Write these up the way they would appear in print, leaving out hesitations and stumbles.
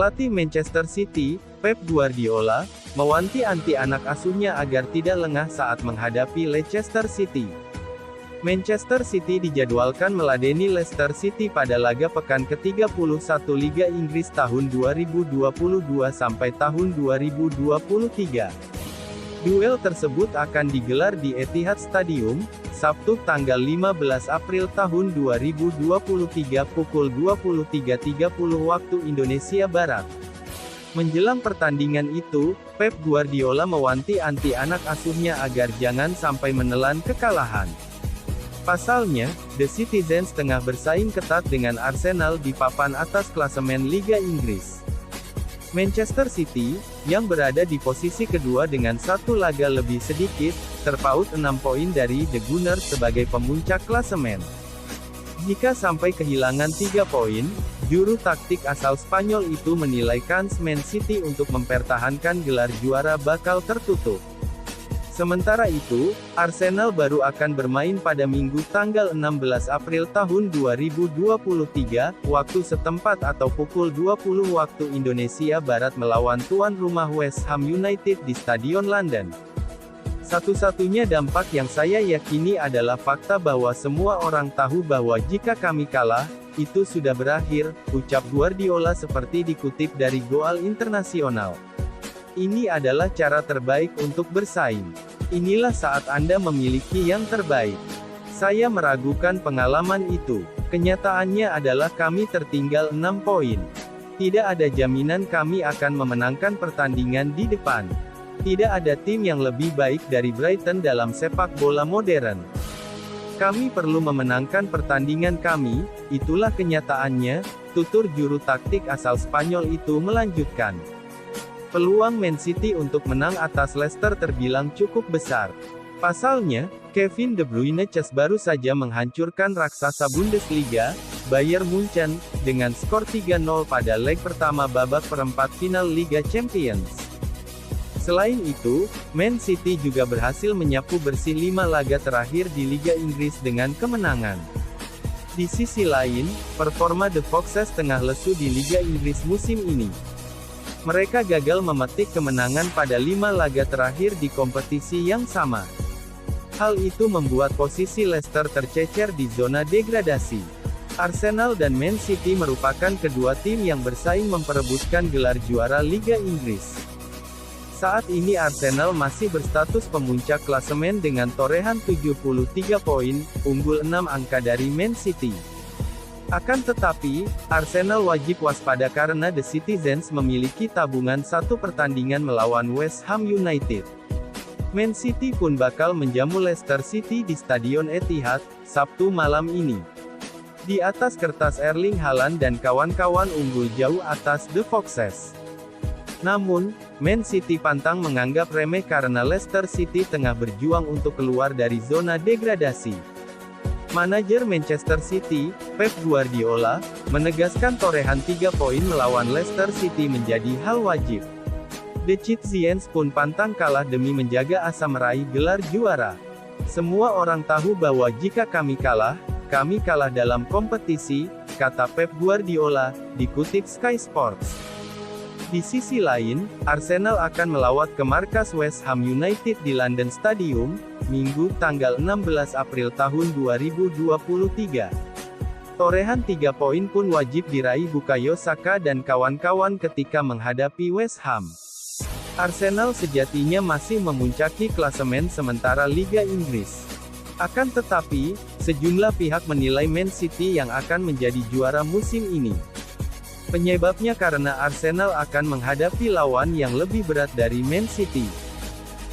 Pelatih Manchester City, Pep Guardiola, mewanti-wanti anak asuhnya agar tidak lengah saat menghadapi Leicester City. Manchester City dijadwalkan meladeni Leicester City pada laga pekan ke-31 Liga Inggris tahun 2022 sampai tahun 2023. Duel tersebut akan digelar di Etihad Stadium, Sabtu tanggal 15 April tahun 2023 pukul 23.30 waktu Indonesia Barat. Menjelang pertandingan itu, Pep Guardiola mewanti-wanti anak asuhnya agar jangan sampai menelan kekalahan. Pasalnya, The Citizens tengah bersaing ketat dengan Arsenal di papan atas klasemen Liga Inggris. Manchester City, yang berada di posisi kedua dengan satu laga lebih sedikit, terpaut 6 poin dari The Gunners sebagai pemuncak klasemen. Jika sampai kehilangan 3 poin, juru taktik asal Spanyol itu menilai kans Man City untuk mempertahankan gelar juara bakal tertutup. Sementara itu, Arsenal baru akan bermain pada Minggu tanggal 16 April tahun 2023, waktu setempat atau pukul 20 waktu Indonesia Barat melawan tuan rumah West Ham United di Stadion London. Satu-satunya dampak yang saya yakini adalah fakta bahwa semua orang tahu bahwa jika kami kalah, itu sudah berakhir, ucap Guardiola seperti dikutip dari Goal Internasional. Ini adalah cara terbaik untuk bersaing. Inilah saat Anda memiliki yang terbaik. Saya meragukan pengalaman itu. Kenyataannya adalah kami tertinggal 6 poin. Tidak ada jaminan kami akan memenangkan pertandingan di depan. Tidak ada tim yang lebih baik dari Brighton dalam sepak bola modern. Kami perlu memenangkan pertandingan kami, itulah kenyataannya, tutur juru taktik asal Spanyol itu melanjutkan. Peluang Man City untuk menang atas Leicester terbilang cukup besar. Pasalnya, Kevin De Bruyne baru saja menghancurkan raksasa Bundesliga, Bayern Munchen, dengan skor 3-0 pada leg pertama babak perempat final Liga Champions. Selain itu, Man City juga berhasil menyapu bersih 5 laga terakhir di Liga Inggris dengan kemenangan. Di sisi lain, performa The Foxes tengah lesu di Liga Inggris musim ini. Mereka gagal memetik kemenangan pada 5 laga terakhir di kompetisi yang sama. Hal itu membuat posisi Leicester tercecer di zona degradasi. Arsenal dan Man City merupakan kedua tim yang bersaing memperebutkan gelar juara Liga Inggris. Saat ini Arsenal masih berstatus pemuncak klasemen dengan torehan 73 poin, unggul 6 angka dari Man City. Akan tetapi, Arsenal wajib waspada karena The Citizens memiliki tabungan 1 pertandingan melawan West Ham United. Man City pun bakal menjamu Leicester City di Stadion Etihad, Sabtu malam ini. Di atas kertas Erling Haaland dan kawan-kawan unggul jauh atas The Foxes. Namun, Man City pantang menganggap remeh karena Leicester City tengah berjuang untuk keluar dari zona degradasi. Manajer Manchester City, Pep Guardiola, menegaskan torehan 3 poin melawan Leicester City menjadi hal wajib. The Citizens pun pantang kalah demi menjaga asa meraih gelar juara. Semua orang tahu bahwa jika kami kalah dalam kompetisi, kata Pep Guardiola, dikutip Sky Sports. Di sisi lain, Arsenal akan melawat ke markas West Ham United di London Stadium, Minggu tanggal 16 April tahun 2023. Torehan 3 poin pun wajib diraih Bukayo Saka dan kawan-kawan ketika menghadapi West Ham. Arsenal sejatinya masih memuncaki klasemen sementara Liga Inggris. Akan tetapi, sejumlah pihak menilai Man City yang akan menjadi juara musim ini. Penyebabnya karena Arsenal akan menghadapi lawan yang lebih berat dari Man City.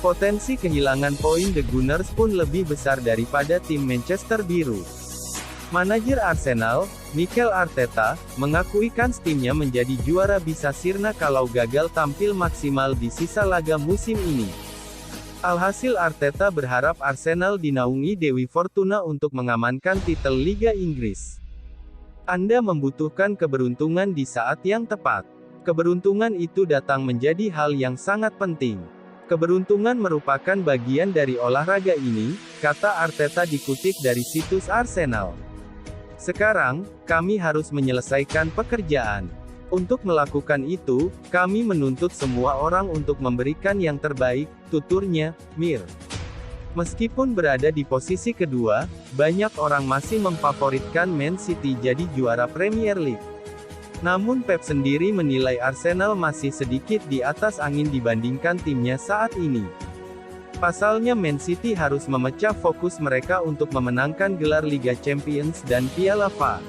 Potensi kehilangan poin The Gunners pun lebih besar daripada tim Manchester Biru. Manajer Arsenal, Mikel Arteta, mengakui kans timnya menjadi juara bisa sirna kalau gagal tampil maksimal di sisa laga musim ini. Alhasil Arteta berharap Arsenal dinaungi Dewi Fortuna untuk mengamankan titel Liga Inggris. Anda membutuhkan keberuntungan di saat yang tepat. Keberuntungan itu datang menjadi hal yang sangat penting. Keberuntungan merupakan bagian dari olahraga ini, kata Arteta dikutip dari situs Arsenal. Sekarang, kami harus menyelesaikan pekerjaan. Untuk melakukan itu, kami menuntut semua orang untuk memberikan yang terbaik, tuturnya, Mir. Meskipun berada di posisi kedua, banyak orang masih memfavoritkan Man City jadi juara Premier League. Namun Pep sendiri menilai Arsenal masih sedikit di atas angin dibandingkan timnya saat ini. Pasalnya Man City harus memecah fokus mereka untuk memenangkan gelar Liga Champions dan Piala FA.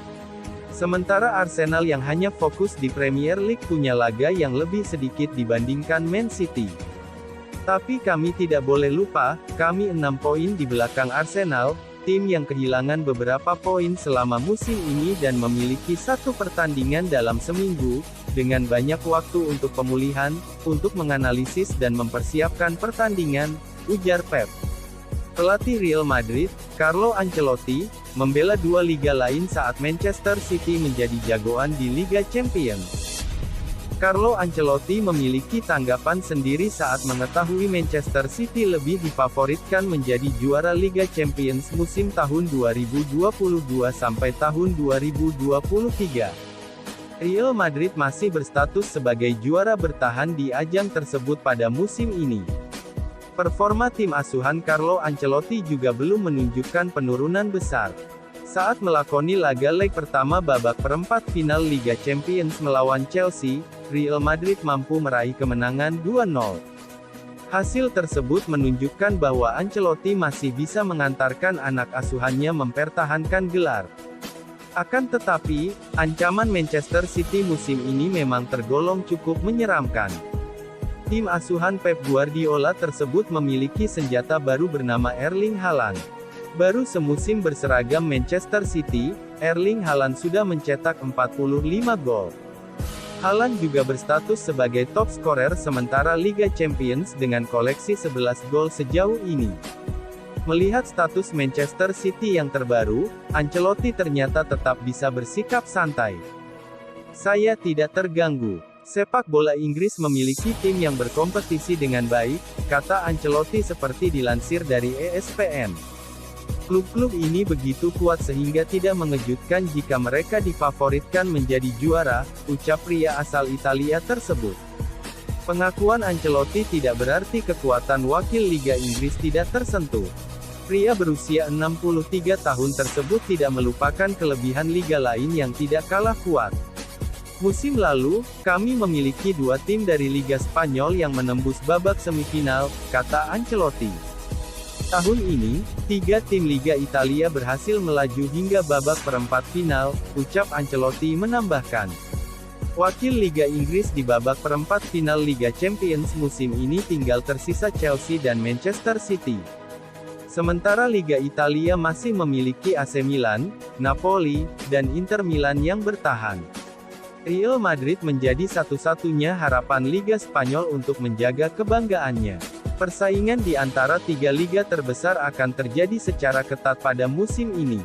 Sementara Arsenal yang hanya fokus di Premier League punya laga yang lebih sedikit dibandingkan Man City. Tapi kami tidak boleh lupa, kami 6 poin di belakang Arsenal, tim yang kehilangan beberapa poin selama musim ini dan memiliki 1 pertandingan dalam seminggu, dengan banyak waktu untuk pemulihan, untuk menganalisis dan mempersiapkan pertandingan, ujar Pep. Pelatih Real Madrid, Carlo Ancelotti, membela 2 liga lain saat Manchester City menjadi jagoan di Liga Champions. Carlo Ancelotti memiliki tanggapan sendiri saat mengetahui Manchester City lebih difavoritkan menjadi juara Liga Champions musim tahun 2022 sampai tahun 2023. Real Madrid masih berstatus sebagai juara bertahan di ajang tersebut pada musim ini. Performa tim asuhan Carlo Ancelotti juga belum menunjukkan penurunan besar. Saat melakoni laga leg pertama babak perempat final Liga Champions melawan Chelsea, Real Madrid mampu meraih kemenangan 2-0. Hasil tersebut menunjukkan bahwa Ancelotti masih bisa mengantarkan anak asuhannya mempertahankan gelar. Akan tetapi, ancaman Manchester City musim ini memang tergolong cukup menyeramkan. Tim asuhan Pep Guardiola tersebut memiliki senjata baru bernama Erling Haaland. Baru semusim berseragam Manchester City, Erling Haaland sudah mencetak 45 gol. Haaland juga berstatus sebagai top scorer sementara Liga Champions dengan koleksi 11 gol sejauh ini. Melihat status Manchester City yang terbaru, Ancelotti ternyata tetap bisa bersikap santai. Saya tidak terganggu. Sepak bola Inggris memiliki tim yang berkompetisi dengan baik, kata Ancelotti seperti dilansir dari ESPN. Klub-klub ini begitu kuat sehingga tidak mengejutkan jika mereka difavoritkan menjadi juara, ucap pria asal Italia tersebut. Pengakuan Ancelotti tidak berarti kekuatan wakil Liga Inggris tidak tersentuh. Pria berusia 63 tahun tersebut tidak melupakan kelebihan liga lain yang tidak kalah kuat. Musim lalu, kami memiliki 2 tim dari Liga Spanyol yang menembus babak semifinal, kata Ancelotti. Tahun ini, 3 tim Liga Italia berhasil melaju hingga babak perempat final, ucap Ancelotti menambahkan. Wakil Liga Inggris di babak perempat final Liga Champions musim ini tinggal tersisa Chelsea dan Manchester City. Sementara Liga Italia masih memiliki AC Milan, Napoli, dan Inter Milan yang bertahan. Real Madrid menjadi satu-satunya harapan Liga Spanyol untuk menjaga kebanggaannya. Persaingan di antara 3 liga terbesar akan terjadi secara ketat pada musim ini.